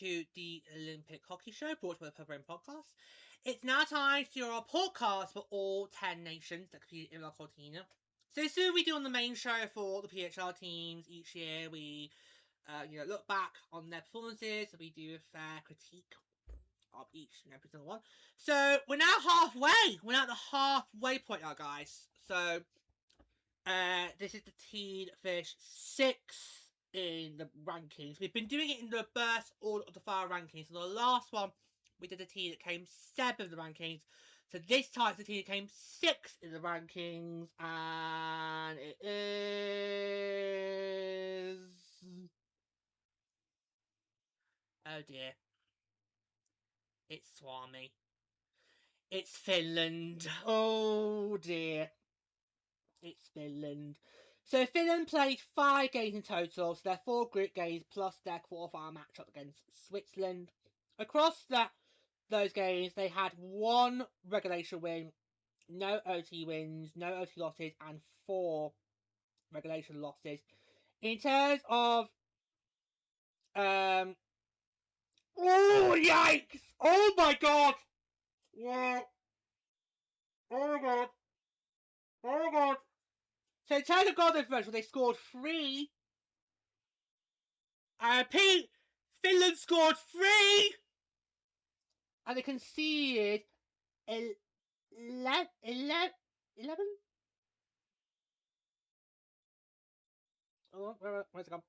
to the Olympic Hockey Show, brought to you by the Purple Rain Podcast. It's now time to do our podcast for all 10 nations that compete in Milano-Cortina. So this is what we do on the main show for the PHL teams each year. We look back on their performances, we do a fair critique of each and every single one. So we're now halfway. We're now at the halfway point now, guys. So this is the team that finished 6th in the rankings. We've been doing it in the reverse order of the fire rankings. So the last one, we did a team that came 7th in the rankings. So this time it's the team that came 6th in the rankings, and it is... oh dear. It's Swami. It's Finland. Oh dear. It's Finland. So Finland played 5 games in total, so their 4 group games plus their quarterfinal matchup against Switzerland. Across those games, they had 1 regulation win, no OT wins, no OT losses, and 4 regulation losses. In terms of oh yikes! Oh my god! Yeah. Oh my god! Oh my god! So in terms of goal differential, they scored 3. I repeat, Finland scored 3! And they conceded 11? Oh, where's it gone?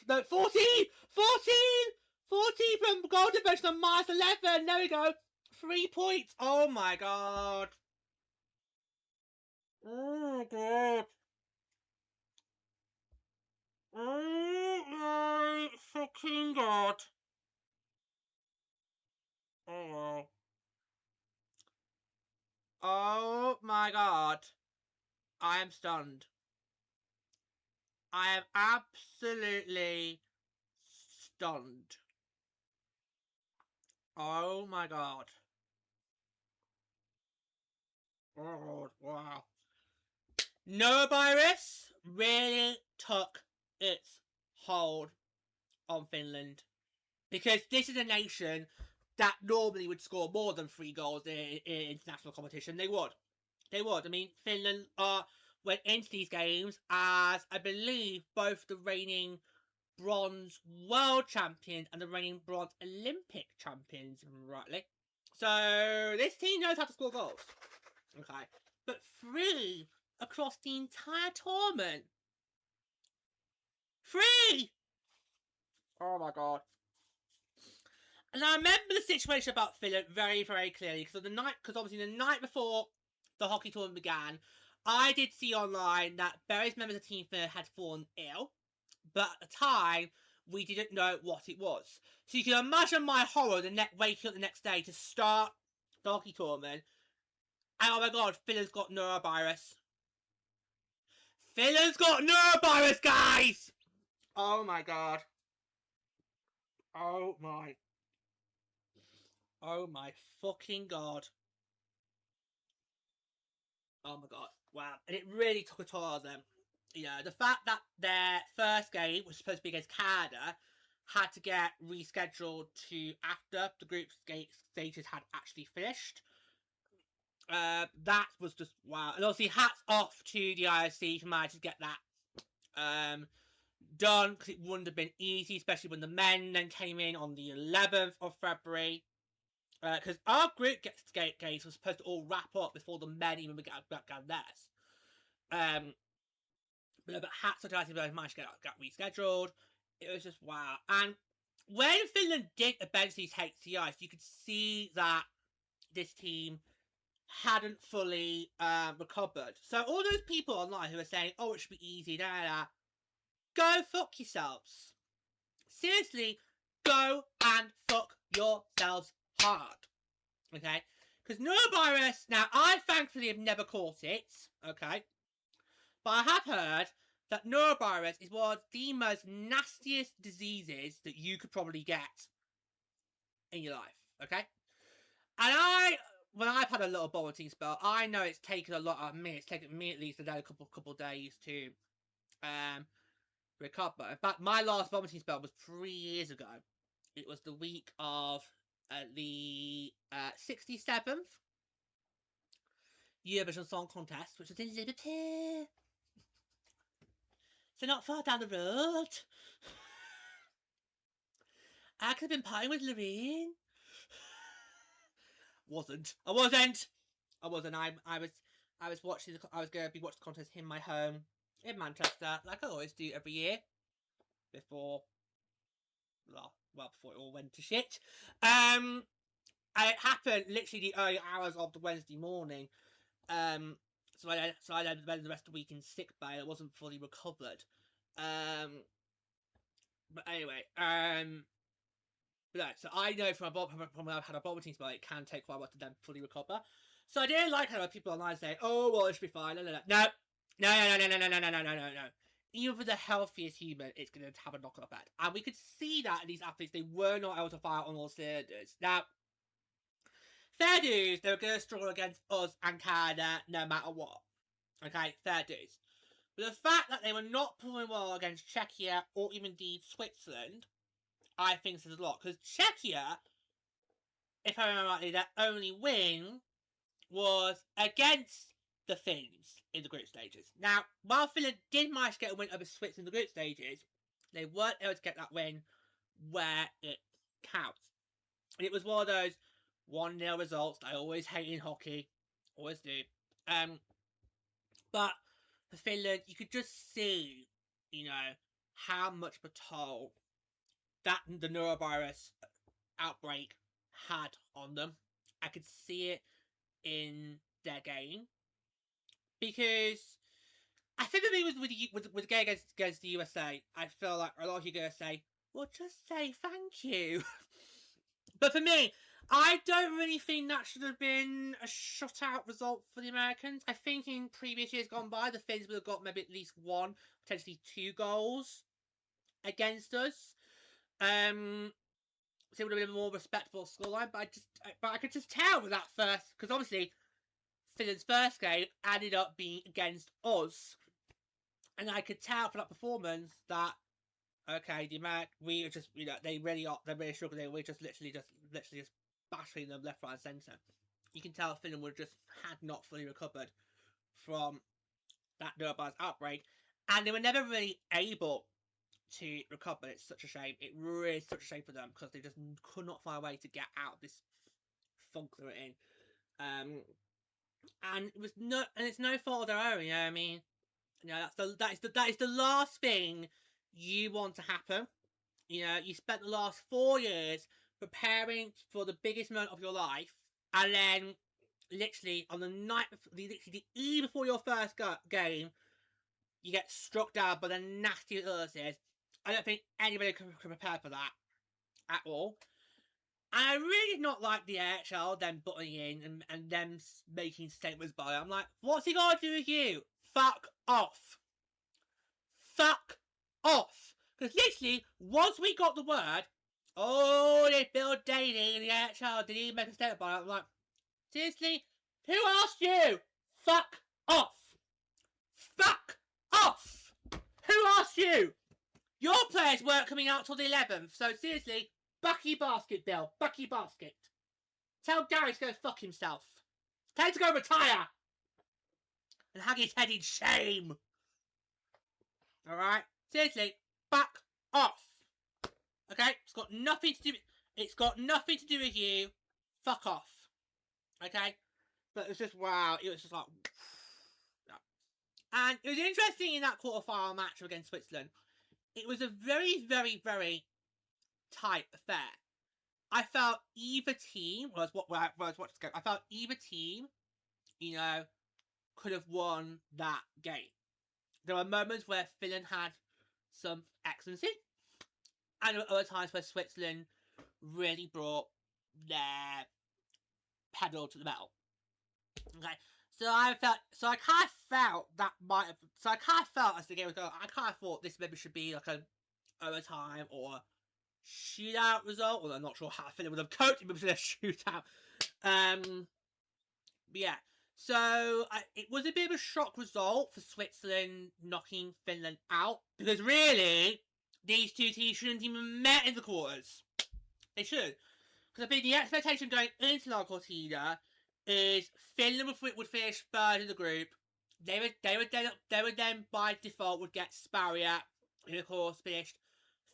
No, 14! 14 from goal differential on -11. There we go. 3 points. Oh my god. Oh my god. Oh my fucking god. Oh. Oh my god. I am stunned. I am absolutely stunned. Oh my god. Oh, wow. Noravirus really took its hold on Finland, because this is a nation that normally would score more than 3 goals in international competition. They would. I mean, Finland went into these games as, I believe, both the reigning bronze world champions and the reigning bronze Olympic champions, rightly. So this team knows how to score goals. Okay. But 3 across the entire tournament. 3! Oh my god. And I remember the situation about Finland very, very clearly, because obviously the night before the hockey tournament began, I did see online that various members of Team Finland had fallen ill, but at the time, we didn't know what it was. So you can imagine my horror waking up the next day to start the hockey tournament, and oh my god, Finland's got noravirus. Finland's got noravirus, guys! Oh my god. Oh my fucking god. Oh my god. Wow. And it really took a toll on them. The fact that their first game was supposed to be against Canada had to get rescheduled to after the group stages had actually finished. That was just wow. And obviously hats off to the IOC for managing to get that done, because it wouldn't have been easy, especially when the men then came in on the 11th of February. Because our group games was supposed to all wrap up before the men even began theirs. But hats off to IOC managed to get rescheduled. It was just wow. And when Finland did eventually take the ice, you could see that this team hadn't fully recovered. So all those people online who are saying, oh, it should be easy, go fuck yourselves. Seriously, go and fuck yourselves hard. Okay? Because noravirus, now I thankfully have never caught it, okay? But I have heard that noravirus is one of the most nastiest diseases that you could probably get in your life, okay? And when I've had a little vomiting spell, I know it's taken a lot of me. It's taken me at least a couple days to recover. In fact, my last vomiting spell was 3 years ago. It was the week of the 67th Eurovision Song Contest, which was in Liberty. So not far down the road. I could have been partying with Lorraine. I wasn't. I was watching. I was going to be watching the contest in my home in Manchester, like I always do every year. Before it all went to shit. And it happened literally the early hours of the Wednesday morning. So I then spent the rest of the week in sick bay. I wasn't fully recovered. But anyway, so I know from when I've had a vomiting spell, it can take quite a while to then fully recover. So I didn't like how people online say, "Oh, well, it should be fine." No. Even for the healthiest human, it's going to have a knock-on effect. And we could see that in these athletes, they were not able to fire on all cylinders. Now, fair dues, they were going to struggle against us and Canada no matter what. Okay, fair dues. But the fact that they were not pulling well against Czechia or even indeed Switzerland, I think says a lot. Because Czechia, if I remember rightly, their only win was against the Finns in the group stages. Now, while Finland did manage to get a win over Switzerland in the group stages, they weren't able to get that win where it counts. And it was one of those 1-0 results that I always hate in hockey. Always do. But for Finland, you could just see, how much of a toll that the noravirus outbreak had on them. I could see it in their game. Because I think the thing with the game against the USA, I feel like a lot of you are going to say, well, just say thank you. But for me, I don't really think that should have been a shutout result for the Americans. I think in previous years gone by, the Finns would have got maybe at least 1, potentially 2 goals against us. So it would have been a more respectable scoreline. But I could just tell with that first, because obviously Finland's first game ended up being against us, and I could tell from that performance that okay, we are just they're really struggling. We're just literally bashing them left, right, and centre. You can tell Finland had not fully recovered from that noravirus outbreak, and they were never really able to recover. It's such a shame. It really is such a shame for them because they just could not find a way to get out of this funk they were in. And it's no fault of their own. I mean, that is the last thing you want to happen. You spent the last 4 years preparing for the biggest moment of your life, and then literally on the night, the eve before your first game, you get struck down by the nasty illnesses. I don't think anybody can prepare for that at all. And I really did not like the AHL, them butting in and them making statements by it. I'm like, what's he got to do with you? Fuck off. Fuck off. Because literally, once we got the word, oh, they Bill Daly in the AHL, did he make a statement by it? I'm like, seriously? Who asked you? Fuck off. Fuck off. Who asked you? Your players weren't coming out till the 11th, so seriously, Bucky Basket, Bill. Bucky Basket. Tell Gary to go fuck himself. Tell him to go retire. And hang his head in shame. Alright? Seriously, back off. Okay? It's got nothing to do with you. Fuck off. Okay? But it's just, wow. It was just like... And it was interesting in that quarterfinal match against Switzerland. It was a very, very, very tight affair. I felt either team I felt either team, could have won that game. There were moments where Finland had some excellency, and there were other times where Switzerland really brought their pedal to the metal. Okay, I kind of felt as the game was going, I kind of thought this maybe should be like an overtime or shootout result. Well, I'm not sure how Finland would have coped with a shootout. But yeah, So it was a bit of a shock result for Switzerland knocking Finland out, because really these two teams shouldn't even met in the quarters. They should, because I think the expectation going into Milano-Cortina is Finland would finish third in the group. They would then by default would get Sparia, who of course finished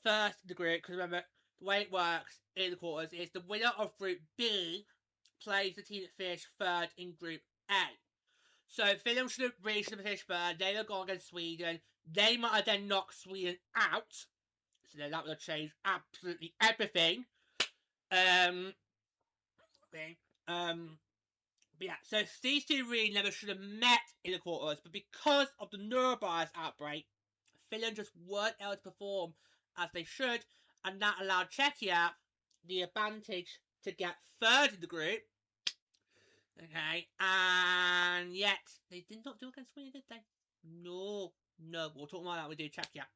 first in the group. Because remember, the way it works in the quarters is the winner of Group B plays the team that finished third in Group A. So Finland should have finished third. They would have gone against Sweden. They might have then knocked Sweden out. So then that would have changed absolutely everything. But yeah, so these two really never should have met in the quarters, but because of the noravirus outbreak, Finland just weren't able to perform as they should, and that allowed Czechia the advantage to get third in the group. Okay, and yet they did not do against Sweden, did they? No. We'll talk about that when we do Czechia.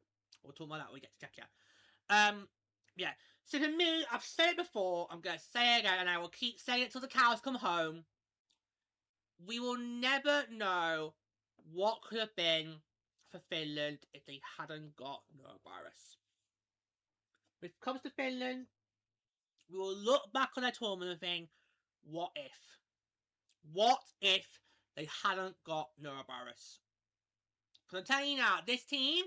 We'll talk about that when we get to Czechia. Yeah. So for me, I've said it before, I'm going to say it again, and I will keep saying it till the cows come home. We will never know what could have been for Finland if they hadn't got noravirus. When it comes to Finland, we will look back on their tournament and think, what if? What if they hadn't got noravirus? Because I'm telling you now, this team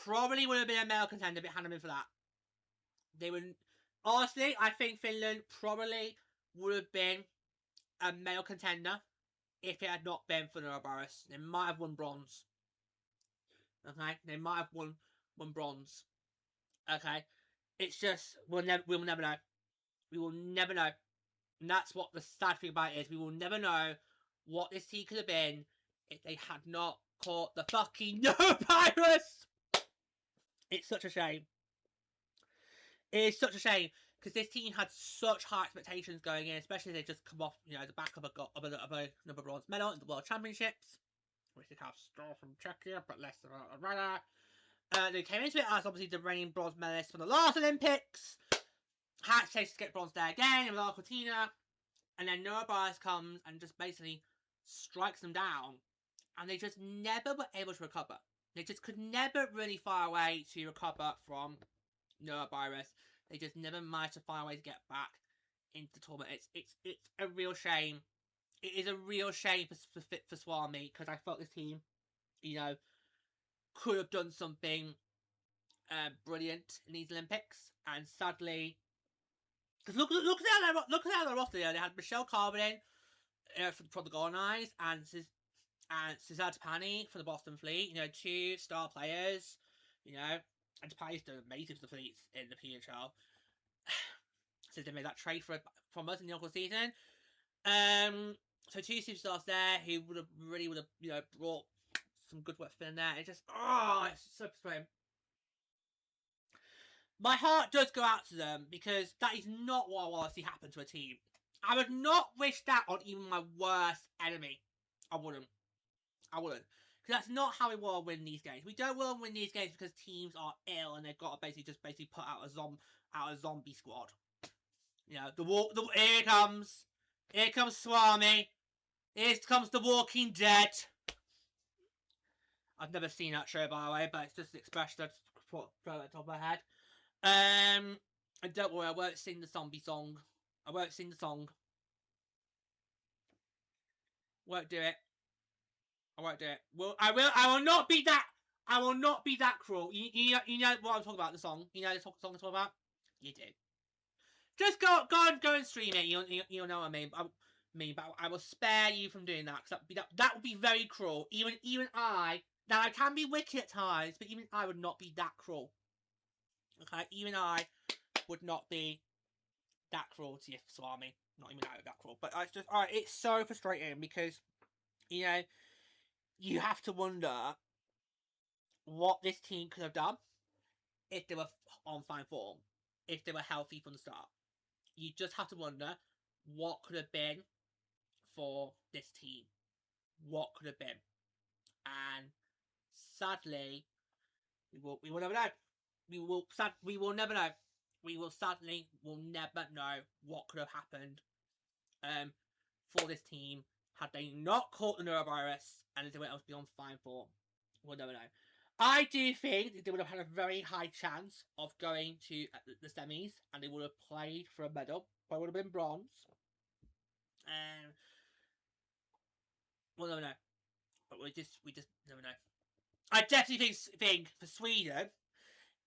probably would have been a medal contender if it hadn't been for that. They would, honestly, I think Finland probably would have been a medal contender if it had not been for noravirus. They might have won bronze. Okay, they might have won bronze. Okay, it's just we will never know. We will never know, and that's what the sad thing about it is. We will never know what this team could have been if they had not caught the fucking noravirus. It's such a shame. It is such a shame because this team had such high expectations going in, especially they just come off, the back of another bronze medal in the World Championships, which they have stole from Czechia, but less than a runner. They came into it as obviously the reigning bronze medalist for the last Olympics. Had to get bronze there again in Milano-Cortina, and then noravirus comes and just basically strikes them down, and they just never were able to recover. They just could never really find a way to recover from noravirus. They just never managed to find a way to get back into the tournament. It's a real shame. It is a real shame for Swami, because I felt this team, could have done something brilliant in these Olympics, and sadly, because look at how they're roster. They had Michelle Carvin for the Golden Eyes, and Cesar Tapani for the Boston Fleet. 2 star players. And Tapani's done amazing for the Fleets in the PHL since they made that trade from us in the local season. So 2 superstars there who would have brought some good work in there. It's just it's so frustrating. My heart does go out to them because that is not what I want to see happen to a team. I would not wish that on even my worst enemy. I wouldn't. Because that's not how we want to win these games. We don't want to win these games because teams are ill and they've got to basically put out a zombie squad. Here comes Swami. Here comes The Walking Dead. I've never seen that show, by the way, but it's just an expression that's throw it on top of my head. And don't worry, I won't sing the zombie song. I won't sing the song. Won't do it. I won't do it. I will not be that. I will not be that cruel. You know what I'm talking about. The song. You know the song I'm talking about. You do. Just go and stream it. You'll know what I mean. But I will spare you from doing that because that would be very cruel. Even I. Now I can be wicked at times, but even I would not be that cruel. Okay, even I would not be that cruel to you, Swami. Not even that cruel. But it's just it's so frustrating because you have to wonder what this team could have done if they were on fine form, if they were healthy from the start. You just have to wonder what could have been for this team. What could have been. And sadly, we will never know. We will never know. We will sadly never know what could have happened for this team had they not caught the noravirus and they went on to be on fine form. We'll never know. I do think they would have had a very high chance of going to the semis, and they would have played for a medal, but it would have been bronze. We'll never know. But we just never know. I definitely think for Sweden,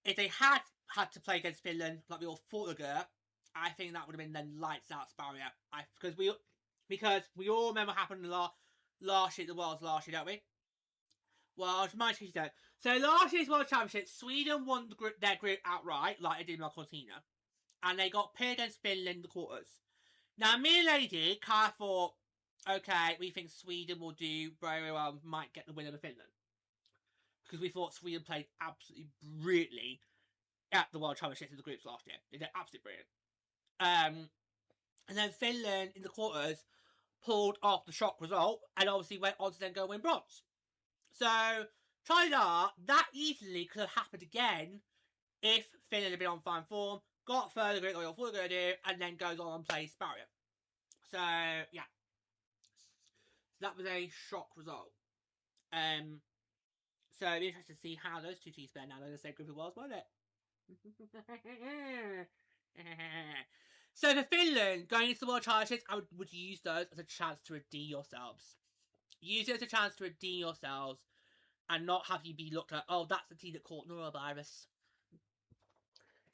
if they had to play against Finland like we all thought they were, I think that would have been then lights out barrier. Because we all remember what happened last year, the Worlds last year, don't we? Well, it's my case don't. So last year's World Championship, Sweden won their group outright, like they did in Milano-Cortina, and they got paired against Finland in the quarters. Now, me and Lady kind of thought, okay, we think Sweden will do very well, might get the win over Finland. Because we thought Sweden played absolutely brilliantly at the World Championships in the groups last year. They did absolutely brilliant. And then Finland in the quarters pulled off the shock result and obviously went on to then go win bronze. So, chances are that easily could have happened again if Finland had been on fine form, got further group, like what they're going to do, and then goes on and plays barrier. So, yeah. So that was a shock result. So it'd be interesting to see how those two teams fare now. They're in the same group as well, won't it? So for Finland, going into the World Championships, I would use those as a chance to redeem yourselves. Use it as a chance to redeem yourselves and not have you be looked at, oh, that's the team that caught noravirus.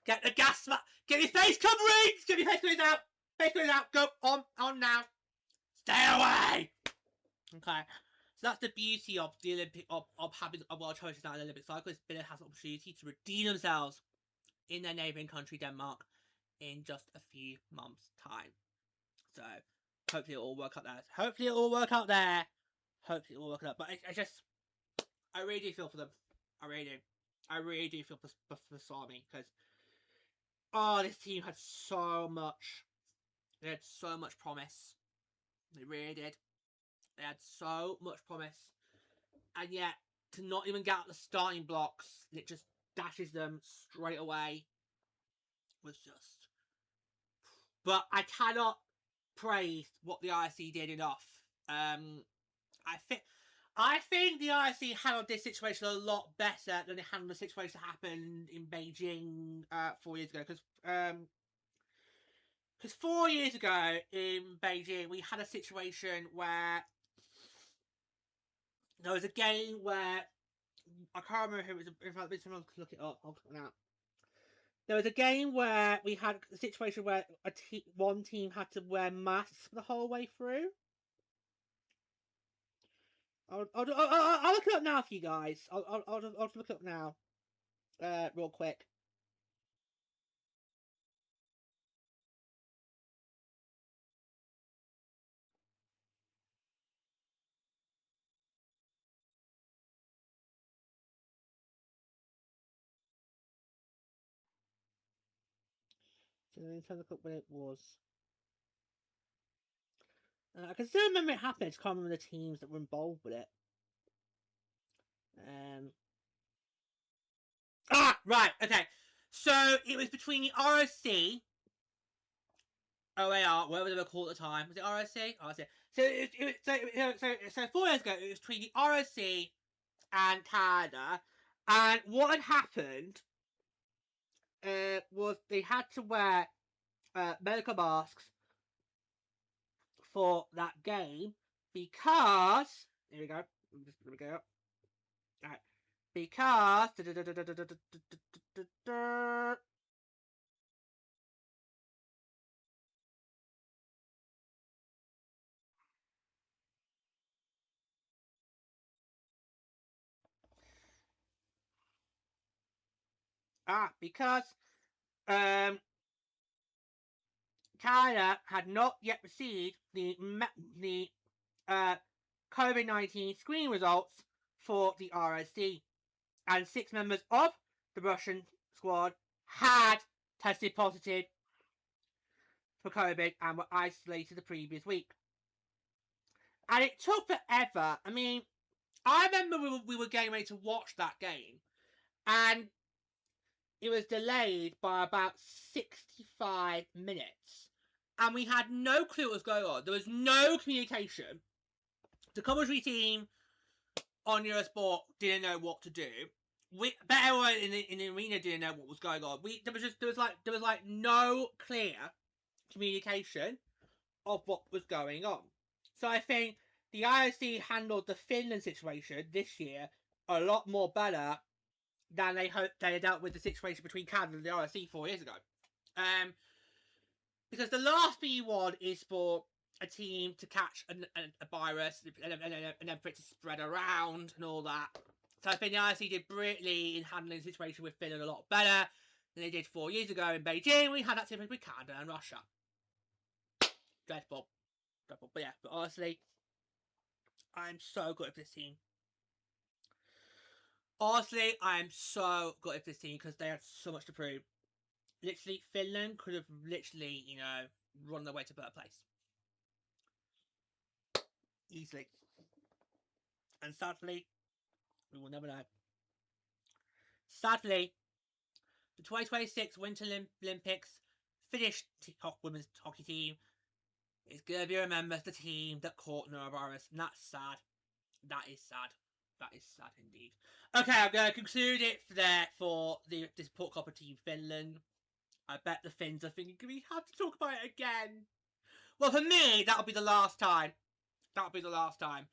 Get the gas mask. Get your face coverings. Get your face coverings out. Face coverings out. Go on now. Stay away. Okay. So that's the beauty of the Olympic of having a World Championships now in the Olympic cycle. Is Finland has an opportunity to redeem themselves in their neighbouring country, Denmark, in just a few months' time. So hopefully it'll all work out there. Hopefully it'll all work out there. Hopefully it'll all work out. But I really do feel for them. I really do feel for Sami, because this team had so much. They had so much promise. They really did. They had so much promise, and yet to not even get out the starting blocks, it just dashes them straight away. Was just. But I cannot praise what the IRC did enough. I think the IRC handled this situation a lot better than they handled the situation that happened in Beijing 4 years ago. Because 4 years ago in Beijing, we had a situation where there was a game where I can't remember who it was. In fact, someone could look it up. I'll look it out. There was a game where we had a situation where one team had to wear masks the whole way through. I'll look it up now for you guys. I'll look it up now, real quick. So let's have a look when it was. I can still remember it happened. I just can't remember the teams that were involved with it. Right, okay. So it was between the ROC, OAR, whatever they were called at the time. Was it ROC? So 4 years ago, it was between the ROC and Canada, and what had happened was they had to wear medical masks for that game because here we go. I'm just gonna go up. Alright. Because Canada had not yet received the COVID-19 screening results for the ROC, and 6 members of the Russian squad had tested positive for COVID and were isolated the previous week. And it took forever. I mean, I remember we were getting ready to watch that game, and it was delayed by about 65 minutes. And we had no clue what was going on. There was no communication the commentary team on Eurosport didn't know what to do. But everyone in the arena didn't know what was going on. There was like no clear communication of what was going on. So I think the IOC handled the Finland situation this year a lot more better than they had dealt with the situation between Canada and the IOC 4 years ago. Because the last thing you want is for a team to catch a virus and then for it to spread around and all that. So I think the IOC did brilliantly in handling the situation with Finland a lot better than they did 4 years ago in Beijing. We had that situation with Canada and Russia. Dreadful. But yeah, but honestly, I'm so good at this team. Honestly, I'm so good at this team because they have so much to prove. Literally, Finland could have literally, run their way to third place. Easily. And sadly, we will never know. Sadly, the 2026 Winter Olympics Finnish women's hockey team is going to be remembered as the team that caught noravirus, and that's sad. That is sad. That is sad indeed. Okay, I'm going to conclude it for this Port Copper Team Finland. I bet the Finns are thinking, we have to talk about it again. Well, for me, that'll be the last time. That'll be the last time.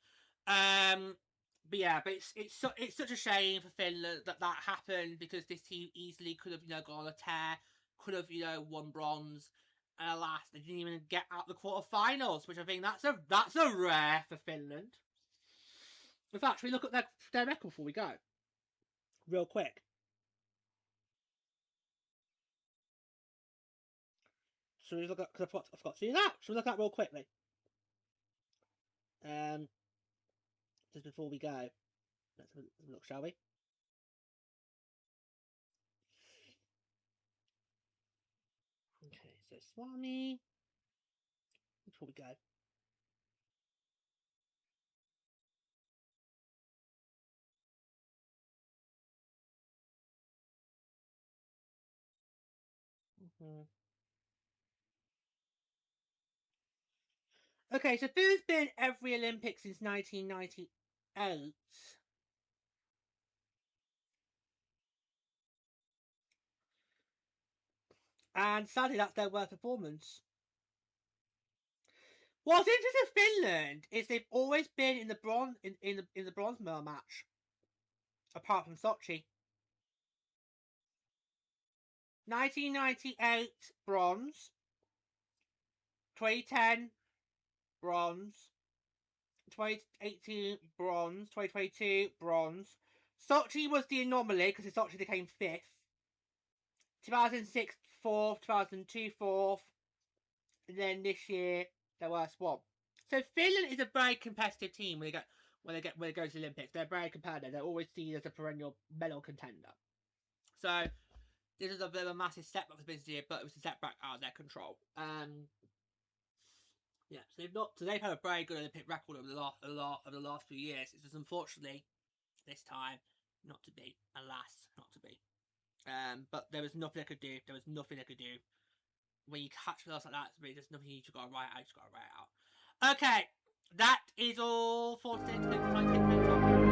But yeah, but it's such a shame for Finland that happened, because this team easily could have gone on a tear, could have won bronze, and alas, they didn't even get out the quarterfinals, which I think that's a rare for Finland. In fact, should we look at their record before we go, real quick? Should we look at? Because I forgot to do that. Should we look at that real quickly? Just before we go, let's have a look, shall we? Okay, so Swami. Before we go. Okay, so Boo's been every Olympic since 1998. And sadly, that's their worst performance. What's interesting with Finland is they've always been in the bronze in the bronze medal match, apart from Sochi. 1998 bronze, 2010 bronze, 2018 bronze, 2022 bronze. Sochi was the anomaly because Sochi they came 5th. 2006 4th, 2002 4th, and then this year their worst one. So Finland is a very competitive team when they go to the Olympics. They're very competitive. They're always seen as a perennial medal contender. So this is a bit of a massive setback for this year, but it was a setback out of their control. Yeah, so they've had a very good Olympic record over the last few years. It's just unfortunately this time not to be. Alas, not to be. But there was nothing I could do. There was nothing I could do. When you catch results like that, there's nothing you just got to write out. You just got to write it out. Okay, that is all for today.